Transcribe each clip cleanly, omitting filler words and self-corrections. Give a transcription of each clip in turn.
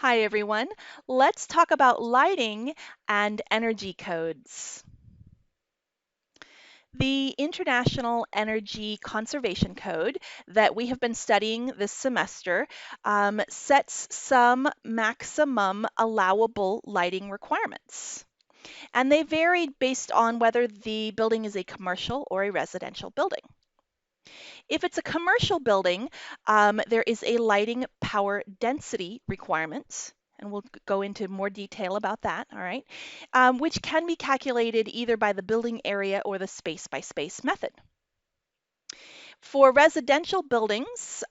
Hi everyone. Let's talk about lighting and energy codes. The International Energy Conservation Code that we have been studying this semester sets some maximum allowable lighting requirements. And they vary based on whether the building is a commercial or a residential building. If it's a commercial building, there is a lighting power density requirement, and we'll go into more detail about that, all right, which can be calculated either by the building area or the space by space method. For residential buildings,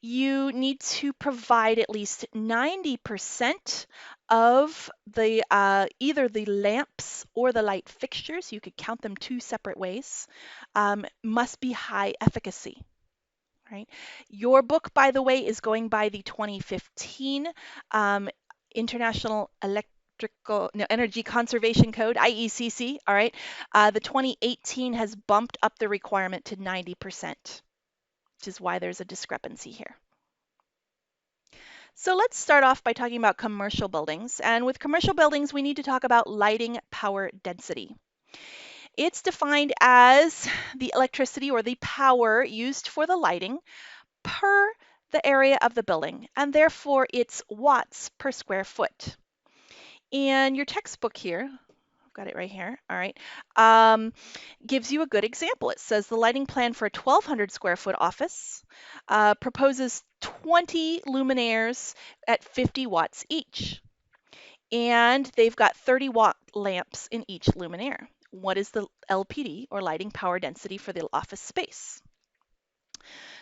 you need to provide at least 90% of the either the lamps or the light fixtures, you could count them two separate ways, must be high efficacy. Right. Your book, by the way, is going by the 2015 um, International Energy Conservation Code, IECC. All right. The 2018 has bumped up the requirement to 90%, which is why there's a discrepancy here. So let's start off by talking about commercial buildings. And with commercial buildings, we need to talk about lighting power density. It's defined as the electricity or the power used for the lighting per the area of the building, and therefore it's watts per square foot. And your textbook here, I've got it right here, all right, gives you a good example. It says the lighting plan for a 1,200 square foot office proposes 20 luminaires at 50 watts each. And they've got 30-watt lamps in each luminaire. What is the LPD, or lighting power density, for the office space?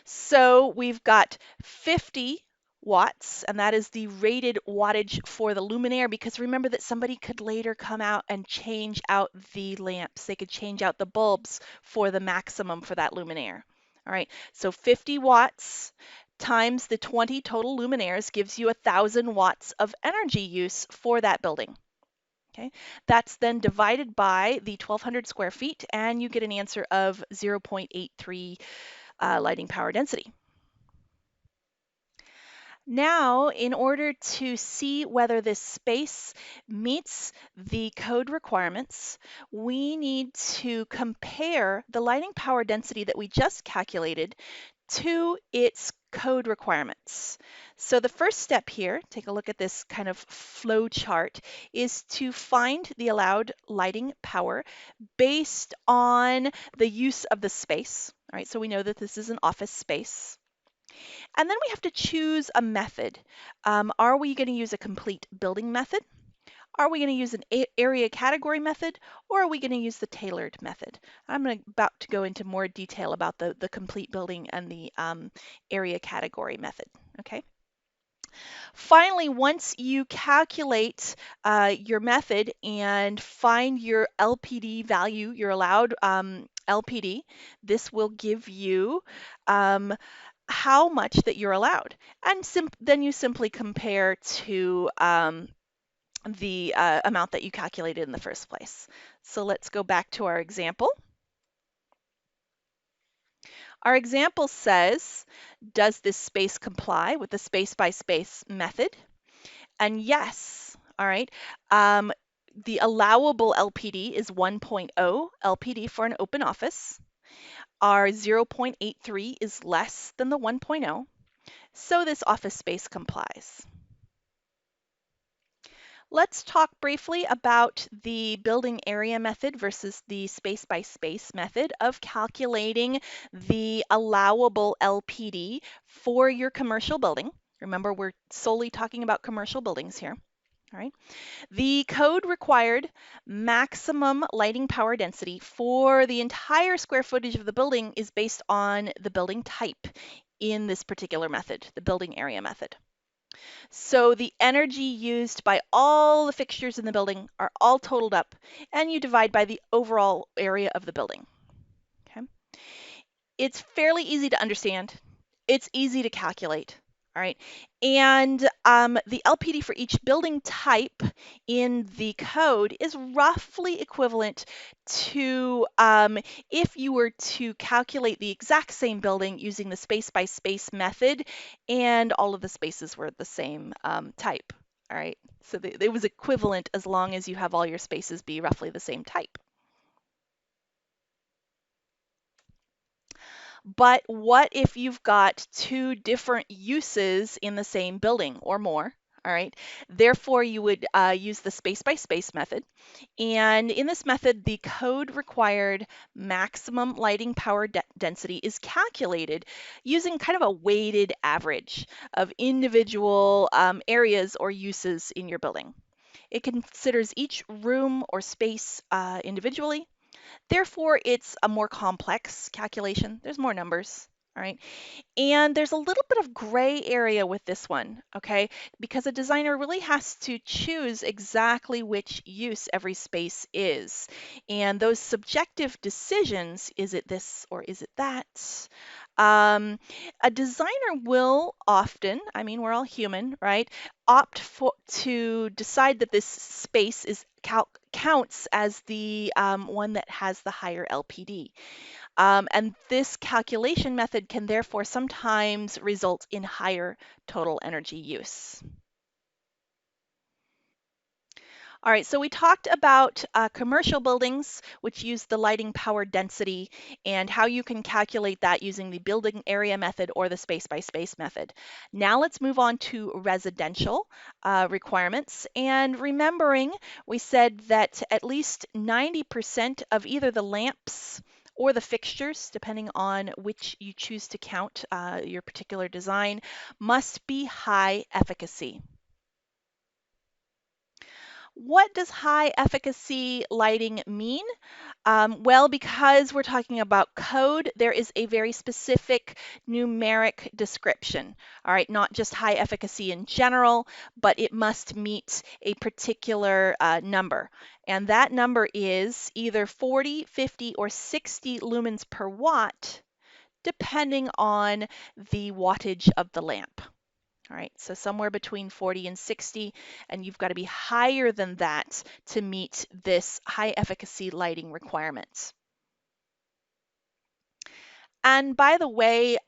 So we've got 50 watts, and that is the rated wattage for the luminaire, because remember that somebody could later come out and change out the lamps. They could change out the bulbs for the maximum for that luminaire. All right, so 50 watts times the 20 total luminaires gives you 1,000 watts of energy use for that building. Okay, that's then divided by the 1,200 square feet, and you get an answer of 0.83 lighting power density. Now, in order to see whether this space meets the code requirements, we need to compare the lighting power density that we just calculated to its code requirements. So the first step here, take a look at this kind of flow chart, is to find the allowed lighting power based on the use of the space. All right, so we know that this is an office space. And then we have to choose a method. Are we going to use a complete building method? Are we going to use an area category method, or are we going to use the tailored method? I'm about to go into more detail about the complete building and the area category method. Okay. Finally, once you calculate your method and find your LPD value, your allowed LPD, this will give you how much that you're allowed. And then you simply compare to the amount that you calculated in the first place. So let's go back to our example. Our example says, does this space comply with the space by space method? And yes, all right. The allowable LPD is 1.0 LPD for an open office. Our 0.83 is less than the 1.0. So this office space complies. Let's talk briefly about the building area method versus the space by space method of calculating the allowable LPD for your commercial building. Remember, we're solely talking about commercial buildings here. All right. The code required maximum lighting power density for the entire square footage of the building is based on the building type in this particular method, the building area method. So the energy used by all the fixtures in the building are all totaled up, and you divide by the overall area of the building. Okay. It's fairly easy to understand. It's easy to calculate. All right. And the LPD for each building type in the code is roughly equivalent to if you were to calculate the exact same building using the space by space method and all of the spaces were the same type. All right. So it was equivalent as long as you have all your spaces be roughly the same type. But what if you've got two different uses in the same building or more? All right. Therefore, you would use the space by space method. And in this method, the code required maximum lighting power density is calculated using kind of a weighted average of individual areas or uses in your building. It considers each room or space individually. Therefore, it's a more complex calculation. There's more numbers, all right? And there's a little bit of gray area with this one, okay? Because a designer really has to choose exactly which use every space is. And those subjective decisions, is it this or is it that? A designer will often, I mean, we're all human, right? Opt for to decide that this space is counts as the one that has the higher LPD. And this calculation method can therefore sometimes result in higher total energy use. All right, so we talked about commercial buildings, which use the lighting power density, and how you can calculate that using the building area method or the space by space method. Now let's move on to residential requirements. And remembering, we said that at least 90% of either the lamps or the fixtures, depending on which you choose to count your particular design, must be high efficacy. What does high efficacy lighting mean? Well, because we're talking about code, there is a very specific numeric description. All right, not just high efficacy in general, but it must meet a particular number. And that number is either 40, 50, or 60 lumens per watt, depending on the wattage of the lamp. All right, so somewhere between 40 and 60, and you've got to be higher than that to meet this high efficacy lighting requirements. And by the way,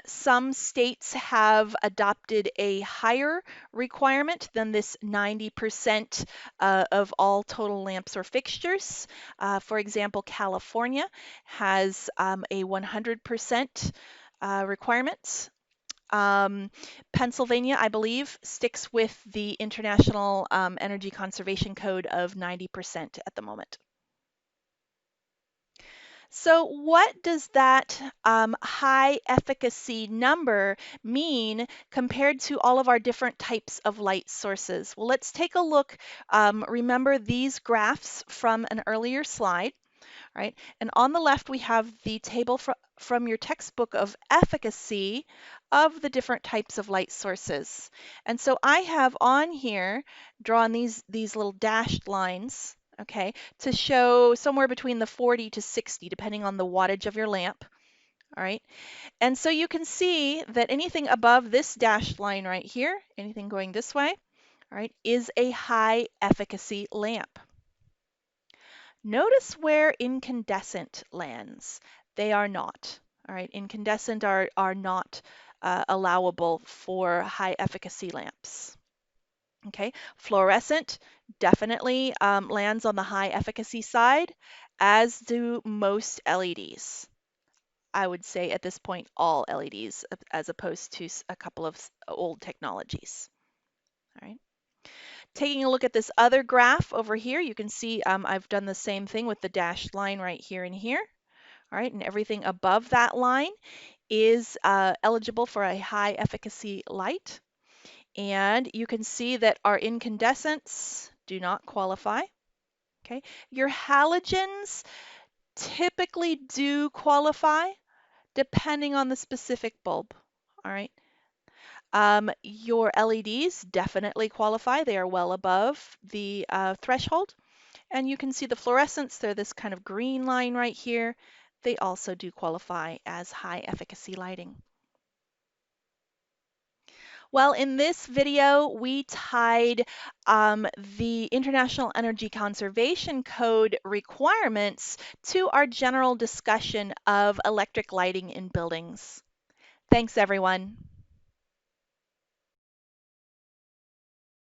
some states have adopted a higher requirement than this 90% of all total lamps or fixtures. For example, California has a 100% requirement. Pennsylvania, I believe, sticks with the International Energy Conservation Code of 90% at the moment. So what does that high efficacy number mean compared to all of our different types of light sources? Well, let's take a look. Remember these graphs from an earlier slide. Right? And on the left, we have the table from your textbook of efficacy of the different types of light sources. And so I have on here drawn these little dashed lines, okay, to show somewhere between the 40 to 60, depending on the wattage of your lamp. All right. And so you can see that anything above this dashed line right here, anything going this way, all right, is a high efficacy lamp. Notice where incandescent lands. They are not. All right, incandescent are not allowable for high efficacy lamps. Okay, fluorescent definitely lands on the high efficacy side, as do most LEDs. I would say at this point all LEDs, as opposed to a couple of old technologies. All right. Taking a look at this other graph over here, you can see I've done the same thing with the dashed line right here and here. All right, and everything above that line is eligible for a high efficacy light. And you can see that our incandescents do not qualify. Okay, your halogens typically do qualify depending on the specific bulb. All right. Your LEDs definitely qualify. They are well above the threshold. And you can see the fluorescents. They're this kind of green line right here. They also do qualify as high efficacy lighting. Well, in this video, we tied the International Energy Conservation Code requirements to our general discussion of electric lighting in buildings. Thanks, everyone.